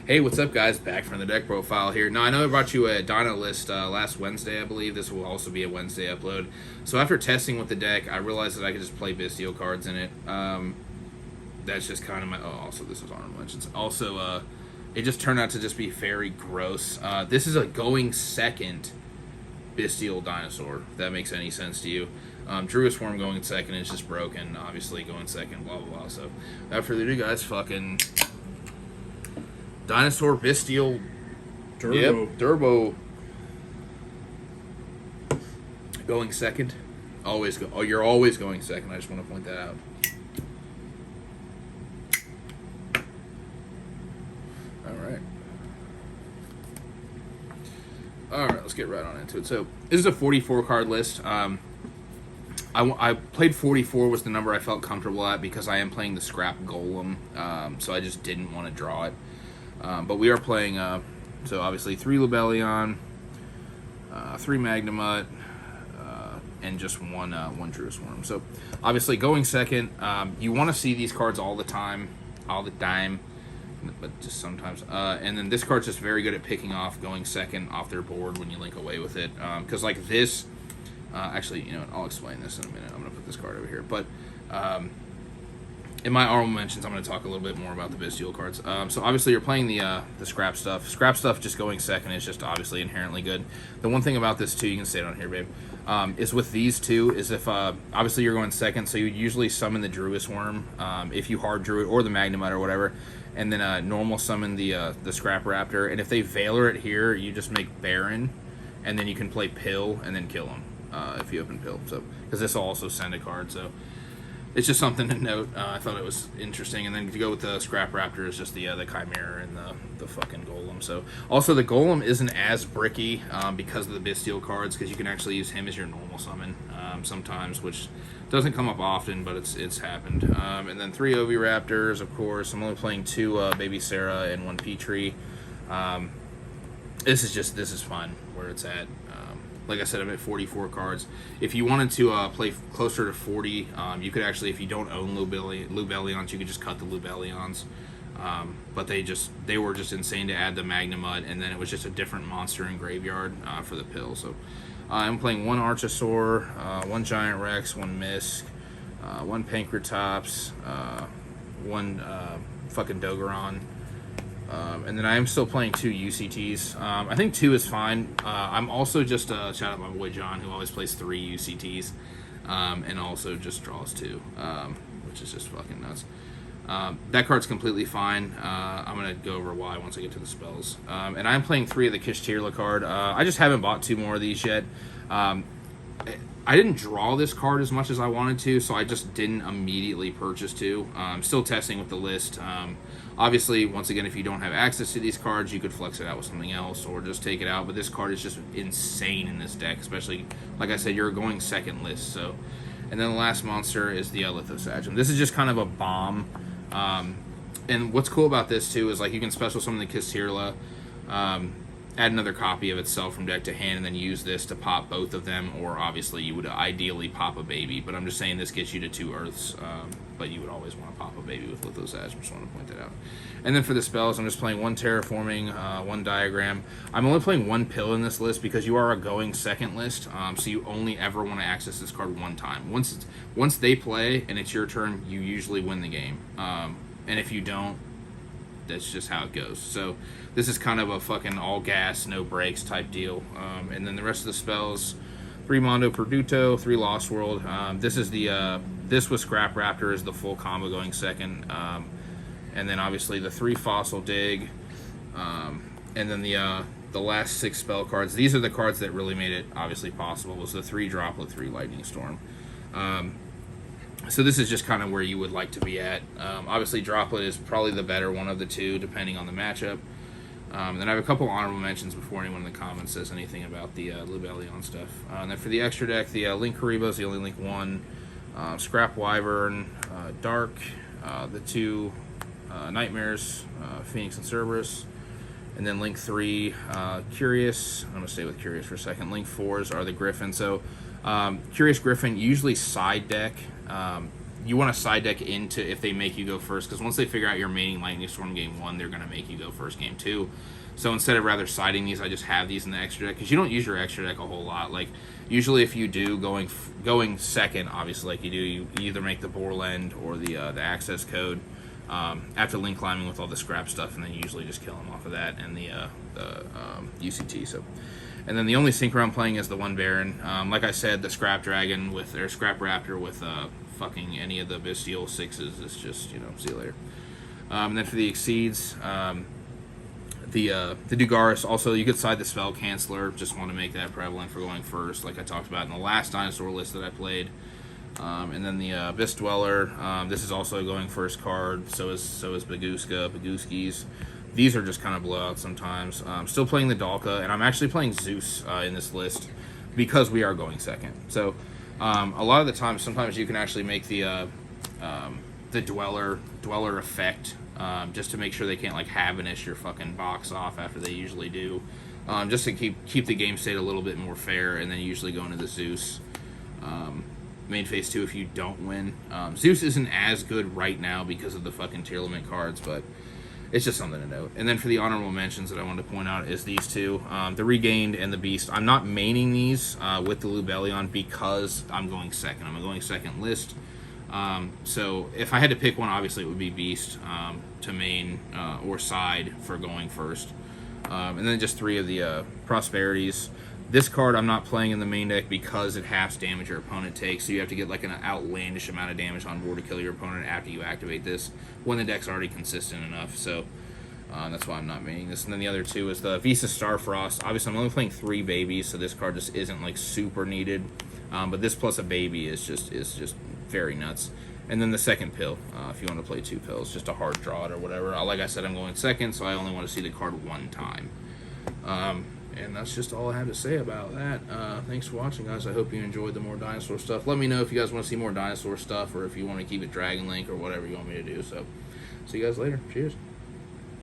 Hey, what's up, guys? Back from the deck profile here. Now, I know I brought you a Dino list last Wednesday, I believe. This will also be a Wednesday upload. So after testing with the deck, I realized that I could just play Bistio cards in it. That's just kind of my... Oh, also, this was Honorable Mentions. Also, it just turned out to just be very gross. This is a going second Bestial Dinosaur, if that makes any sense to you. Druid's form going second is just broken. Obviously, going second, blah, blah, blah. So, without further ado, guys, fucking... Dinosaur Bestial Turbo. Yep, Turbo. Going second. Always go. Oh, you're always going second. I just want to point that out. Alright. Alright, let's get right on into it. So, this is a 44 card list. I played 44 was the number I felt comfortable at because I am playing the Scrap Golem. So I just didn't want to draw it. But we are playing, so obviously 3 Lubellion, 3 Magnemite, and just one Druid's Worm. So obviously going second, you want to see these cards all the time, but just sometimes. And then this card's just very good at picking off going second off their board when you link away with it. Because like this, actually, you know, I'll explain this in a minute. I'm going to put this card over here. But in my honorable mentions, I'm going to talk a little bit more about the Bestial cards. So obviously you're playing the Scrap Stuff. Scrap Stuff just going second is just obviously inherently good. The one thing about this too, you can say it on here, babe, is with these two, is if obviously you're going second, so you usually summon the Druid's Worm, if you hard Druid, or the Magnemite or whatever, and then normal summon the Scrap Raptor, and if they Veiler it here, you just make Baron, and then you can play Pill, and then kill them, if you open Pill, so, because this will also send a card, so... It's just something to note. I thought it was interesting. And then if you go with the Scrap Raptor, it's just the Chimera and the fucking Golem. So also the Golem isn't as bricky because of the Bestial cards, because you can actually use him as your normal summon sometimes, which doesn't come up often, but it's happened. And then 3 Oviraptors, of course. I'm only playing 2 Baby Sarah and 1 Petrie. This is fun where it's at. Like I said, I'm at 44 cards. If you wanted to play closer to 40, you could actually, if you don't own Lubellions, you could just cut the Lubellions. But they were just insane to add the Magnemite, and then it was just a different monster in Graveyard for the Pill. So I'm playing 1 Archosaur, 1 Giant Rex, 1 Misk, 1 Pankratops, 1 fucking Dogeron. And then I am still playing 2 UCTs. I think 2 is fine. I'm also just, shout out my boy John, who always plays 3 UCTs, and also just draws 2, which is just fucking nuts. That card's completely fine. I'm going to go over why once I get to the spells. And I'm playing 3 of the Kishtirla card. I just haven't bought 2 more of these yet. I didn't draw this card as much as I wanted to, so I just didn't immediately purchase 2. I'm still testing with the list. Obviously, once again, if you don't have access to these cards, you could flex it out with something else or just take it out. But this card is just insane in this deck, especially, like I said, you're going second list. So, and then the last monster is the Lithosagem. This is just kind of a bomb. And what's cool about this, too, is like you can special summon the Kishtirla, add another copy of itself from deck to hand, and then use this to pop both of them, or obviously you would ideally pop a baby, but I'm just saying this gets you to 2 Earths, but you would always want to pop a baby with Lithosagem, just want to point that out. And then for the spells, I'm just playing 1 Terraforming, 1 Diagram. I'm only playing 1 Pill in this list because you are a going second list, so you only ever want to access this card 1 time. Once they play and it's your turn, you usually win the game, and if you don't, that's just how it goes. So this is kind of a fucking all gas, no brakes type deal. And then the rest of the spells, 3 Mondo Perduto, 3 Lost World. This is the this with Scrap Raptor is the full combo going second. And then obviously the 3 Fossil Dig. And then the last 6 spell cards. These are the cards that really made it obviously possible. Was the 3 Droplet, 3 Lightning Storm. So this is just kind of where you would like to be at. Obviously, Droplet is probably the better one of the 2, depending on the matchup. Then I have a couple honorable mentions before anyone in the comments says anything about the Lubellion stuff. And then for the extra deck, the Link Kariba is the only Link 1. Scrap Wyvern, Dark, the 2 Nightmares, Phoenix and Cerberus. And then Link 3, Curious. I'm going to stay with Curious for a second. Link 4s are the Griffin. So Curious Griffin, usually side deck. you want to side deck into if they make you go first, because once they figure out you're maining Lightning Storm game 1, they're going to make you go first game 2. So instead of rather siding these, I just have these in the extra deck, because you don't use your extra deck a whole lot. Like, usually if you do, going second, obviously, like you either make the Borland or the access code after link climbing with all the scrap stuff, and then you usually just kill them off of that and the UCT. So, and then the only synchro I'm playing is the one Baron. Like I said, the Scrap Dragon or Scrap Raptor with fucking any of the Bestial 6s is just, you know, see you later. And then for the Exceeds, the Dugaris, also you could side the Spell Canceller, just want to make that prevalent for going first, like I talked about in the last Dinosaur list that I played. And then the Abyss Dweller, this is also going first card, so is Bagooskies. These are just kind of blowouts sometimes. Still playing the Dalka, and I'm actually playing Zeus in this list because we are going second. So a lot of the time, sometimes you can actually make the Dweller effect, just to make sure they can't like Havenish your fucking box off after they usually do, just to keep the game state a little bit more fair, and then usually go into the Zeus main phase 2 if you don't win. Zeus isn't as good right now because of the fucking tier limit cards, but it's just something to note. And then for the honorable mentions that I wanted to point out is these two, the Regained and the Beast. I'm not maining these with the Lubellion because I'm going second. I'm going second list. So if I had to pick one, obviously it would be Beast to main or side for going first. And then just 3 of the Prosperities. This card I'm not playing in the main deck because it halves damage your opponent takes, so you have to get like an outlandish amount of damage on board to kill your opponent after you activate this, when the deck's already consistent enough. So that's why I'm not maining this. And then the other 2 is the Visa Starfrost. Obviously I'm only playing 3 babies, so this card just isn't like super needed. But this plus a baby is just very nuts. And then the second pill, if you want to play 2 pills, just a hard draw it or whatever. Like I said, I'm going second, so I only want to see the card 1 time. And that's just all I have to say about that. Thanks for watching, guys. I hope you enjoyed the more Dinosaur stuff. Let me know if you guys want to see more Dinosaur stuff, or if you want to keep it Dragon Link or whatever you want me to do. So, see you guys later. Cheers.